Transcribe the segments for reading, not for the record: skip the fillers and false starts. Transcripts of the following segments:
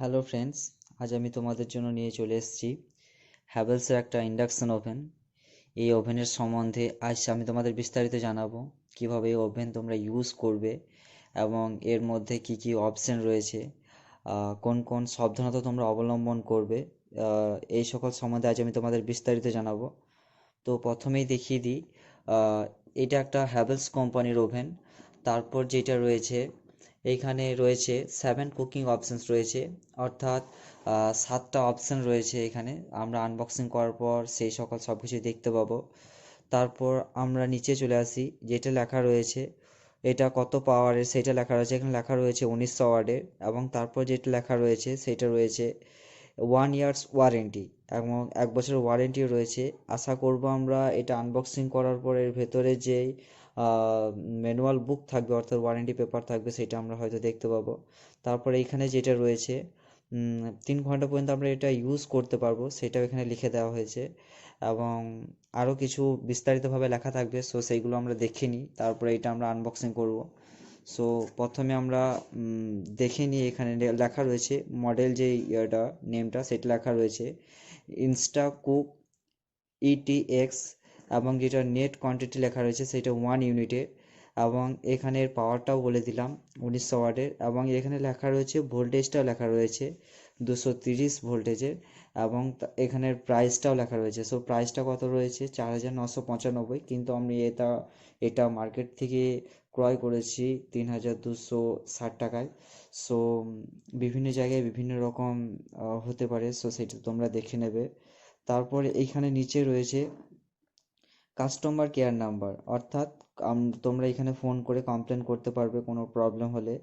Hello friends, আজ আমি তোমাদের জন্য নিয়ে চলে এসেছি হ্যাভেলসের একটা ইন্ডাকশন ওভেন। এই ওভেনের সম্বন্ধে আজ আমি তোমাদের বিস্তারিত জানাবো, কিভাবে এই ওভেন তোমরা ইউজ করবে এবং এর মধ্যে কি কি অপশন রয়েছে, কোন কোন সাবধানতা তোমরা অবলম্বন করবে, এই সকল সম্বন্ধে আজ আমি তোমাদের বিস্তারিত জানাবো। তো প্রথমেই দেখিয়ে দিই, এটা একটা হ্যাভেলস কোম্পানির ওভেন। তারপর যেটা রয়েছে, এইখানে রয়েছে 7 কুকিং অপশানস রয়েছে, অর্থাৎ 7টা অপশান রয়েছে এখানে। আমরা আনবক্সিং করার পর সেই সকল সব কিছুই দেখতে পাবো। তারপর আমরা নিচে চলে আসি, যেটা লেখা রয়েছে এটা কত পাওয়ারের সেটা লেখা রয়েছে। এখানে লেখা রয়েছে 1900 ওয়াটের, এবং তারপর যেটা লেখা রয়েছে সেটা রয়েছে 1 ইয়ার্স ওয়ারেন্টি, এবং 1 বছরের ওয়ারেন্টিও রয়েছে। আশা করব আমরা এটা আনবক্সিং করার পর এর ভেতরে যেই ম্যানুয়াল বুক থাকবে, অর্থাৎ ওয়ারেন্টি পেপার থাকবে, সেটা আমরা হয়তো দেখতে পাবো। তারপরে এইখানে যেটা রয়েছে 3 ঘন্টা পর্যন্ত আমরা এটা ইউজ করতে পারবো, সেটাও এখানে লিখে দেওয়া হয়েছে, এবং আরও কিছু বিস্তারিতভাবে লেখা থাকবে। সো সেইগুলো আমরা দেখে নিই, তারপরে এটা আমরা আনবক্সিং করব। সো প্রথমে আমরা দেখে নিই, এখানে লেখা রয়েছে মডেল যে ইয়েটা নেমটা, সেটা লেখা রয়েছে ইনস্টা কুক ইটিএক্স, এবং যেটা নেট কোয়ান্টিটি লেখা রয়েছে সেটা 1 ইউনিটের, এবং এখানের পাওয়ারটাও বলে দিলাম 1900 ওয়াটের, এবং এখানে লেখা রয়েছে ভোল্টেজটাও লেখা রয়েছে 230 ভোল্টেজের, এবং এখানের প্রাইসটাও লেখা রয়েছে। সো প্রাইসটা কত রয়েছে 4995, কিন্তু আমি এটা মার্কেট থেকে ক্রয় করেছি 3260 টাকায়। সো বিভিন্ন জায়গায় বিভিন্ন রকম হতে পারে, সো সেটা তোমরা দেখে নেবে। তারপরে এইখানে নিচে রয়েছে কাস্টমার কেয়ার নাম্বার, অর্থাৎ তোমরা এখানে ফোন করে কমপ্লেন করতে পারবে কোনো প্রবলেম হলে।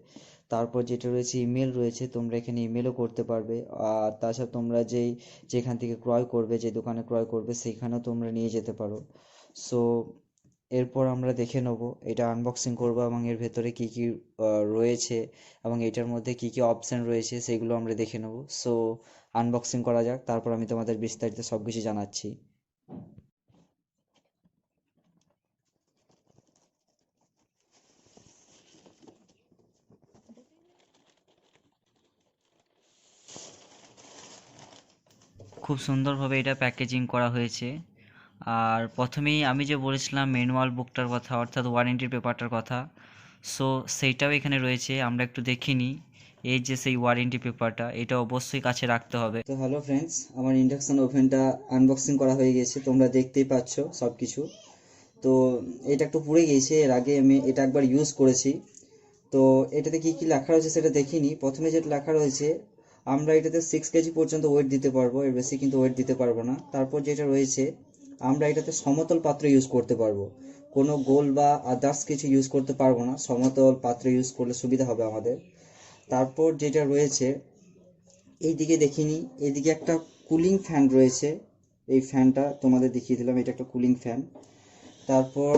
তারপর যেটা রয়েছে ইমেল রয়েছে, তোমরা এখানে ইমেলও করতে পারবে। আর তাছাড়া তোমরা যেখান থেকে ক্রয় করবে, যে দোকানে ক্রয় করবে, সেইখানেও তোমরা নিয়ে যেতে পারো। সো এরপর আমরা দেখে নেব, এটা আনবক্সিং করবো এবং এর ভেতরে কি কি রয়েছে এবং এটার মধ্যে কি কি অপশান রয়েছে সেগুলো আমরা দেখে নেব। সো আনবক্সিং করা যাক, তারপর আমি তোমাদের বিস্তারিত সব কিছু জানাচ্ছি। খুব সুন্দরভাবে এটা প্যাকেজিং করা হয়েছে। আর প্রথমেই আমি যে বলেছিলাম ম্যানুয়াল বুকটার কথা, অর্থাৎ ওয়ারেন্টির পেপারটার কথা, সো সেইটাও এখানে রয়েছে। আমরা একটু দেখে নিই, এই যে সেই ওয়ারেন্টি পেপারটা, এটা অবশ্যই কাছে রাখতে হবে। তো হ্যালো ফ্রেন্ডস, আমার ইন্ডাকশন ওভেনটা আনবক্সিং করা হয়ে গেছে, তোমরা দেখতেই পাচ্ছ সব কিছু। তো এটা একটু পুড়ে গিয়েছে, এর আগে আমি এটা একবার ইউজ করেছি। তো এটাতে কি কি লেখা রয়েছে সেটা দেখিনি। প্রথমে যেটা লেখা রয়েছে, আমরা এটাতে 6 কেজি পর্যন্ত ওয়েট দিতে পারবো, এর বেশি কিন্তু ওয়েট দিতে পারবো না। তারপর যেটা রয়েছে, আমরা এটাতে সমতল পাত্র ইউজ করতে পারবো, কোনো গোল বা আদার্স কিছু ইউজ করতে পারবো না, সমতল পাত্র ইউজ করলে সুবিধা হবে আমাদের। তারপর যেটা রয়েছে, এইদিকে দেখিনি, এইদিকে একটা কুলিং ফ্যান রয়েছে, এই ফ্যানটা তোমাদের দেখিয়ে দিলাম, এটা একটা কুলিং ফ্যান। তারপর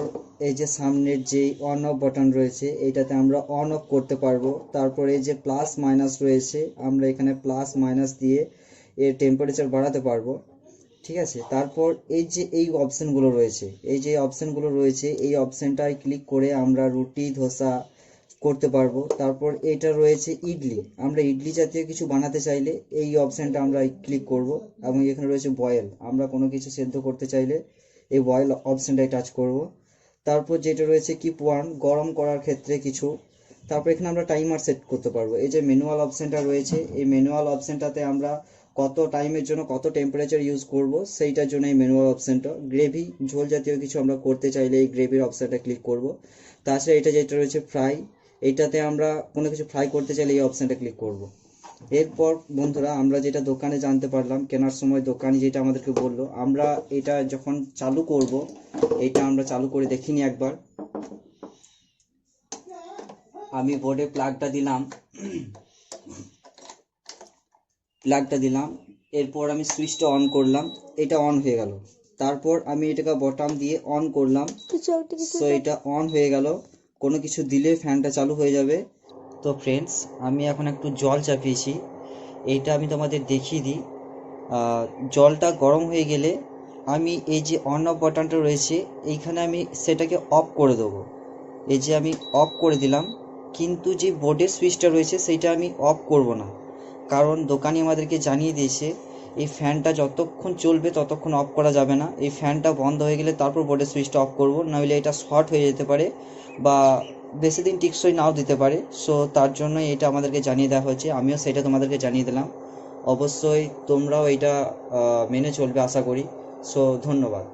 এই যে সামনের যে অন অফ বাটন রয়েছে, এইটাতে আমরা অন অফ করতে পারবো। তারপর এই যে প্লাস মাইনাস রয়েছে, আমরা এখানে প্লাস মাইনাস দিয়ে এর টেম্পারেচার বাড়াতে পারবো, ঠিক আছে। তারপর এই অপশানগুলো রয়েছে, এই অপশানটায় ক্লিক করে আমরা রুটি ধোসা করতে পারবো। তারপর এটা রয়েছে ইডলি, আমরা ইডলি জাতীয় কিছু বানাতে চাইলে এই অপশানটা আমরা ক্লিক করব, এবং এখানে রয়েছে বয়েল, আমরা কোনো কিছু সেদ্ধ করতে চাইলে এই বয়েল অপশানটায় টাচ করব। তারপর যেটা রয়েছে কিপ ওয়ার্ম, গরম করার ক্ষেত্রে কিছু। তারপর এখানে আমরা টাইমার সেট করতে পারবো। এই যে ম্যানুয়াল অপশানটা রয়েছে, এই ম্যানুয়াল অপশানটাতে আমরা কত টাইমের জন্য কত টেম্পারেচার ইউজ করব সেইটার জন্য এই ম্যানুয়াল অপশানটা। গ্রেভি ঝোল জাতীয় কিছু আমরা করতে চাইলে এই গ্রেভির অপশানটা ক্লিক করব। তাছাড়া এটা যেটা রয়েছে ফ্রাই, এইটাতে আমরা কোনো কিছু ফ্রাই করতে চাইলে এই অপশানটা ক্লিক করব। এরপর বন্ধুরা, আমরা যেটা দোকানে জানতে পারলাম, কেনার সময় দোকানি যেটা আমাদেরকে বললো, আমরা এটা যখন চালু করব, এটা আমরা চালু করে দেখিনি একবার। আমি বোর্ডে প্লাগটা দিলাম, এরপর আমি সুইচটা অন করলাম, এটা অন হয়ে গেল। তারপর আমি এটাকে বটম দিয়ে অন করলাম, সো এটা অন হয়ে গেল। কোনো কিছু দিলে ফ্যানটা চালু হয়ে যাবে। তো ফ্রেন্ডস, আমি এখন একটু জল চাপিয়েছি, এইটা আমি তোমাদের দেখিয়ে দিই। জলটা গরম হয়ে গেলে আমি এই যে অন অফ বাটনটা রয়েছে, এইখানে আমি সেটাকে অফ করে দেবো। এই যে আমি অফ করে দিলাম, কিন্তু যে বোর্ডের সুইচটা রয়েছে সেইটা আমি অফ করব না, কারণ দোকানি আমাদেরকে জানিয়ে দিয়েছে এই ফ্যানটা যতক্ষণ চলবে ততক্ষণ অফ করা যাবে না, এই ফ্যানটা বন্ধ হয়ে গেলে তারপর বোর্ডের সুইচটা অফ করব, নইলে এটা শর্ট হয়ে যেতে পারে বা বেশি দিন টিকসই নাও দিতে পারে। সো তার জন্য এটা আমাদেরকে জানিয়ে দেওয়া হয়েছে, আমিও সেটা তোমাদেরকে জানিয়ে দিলাম। অবশ্যই তোমরাও এটা মেনে চলবে আশা করি। সো ধন্যবাদ।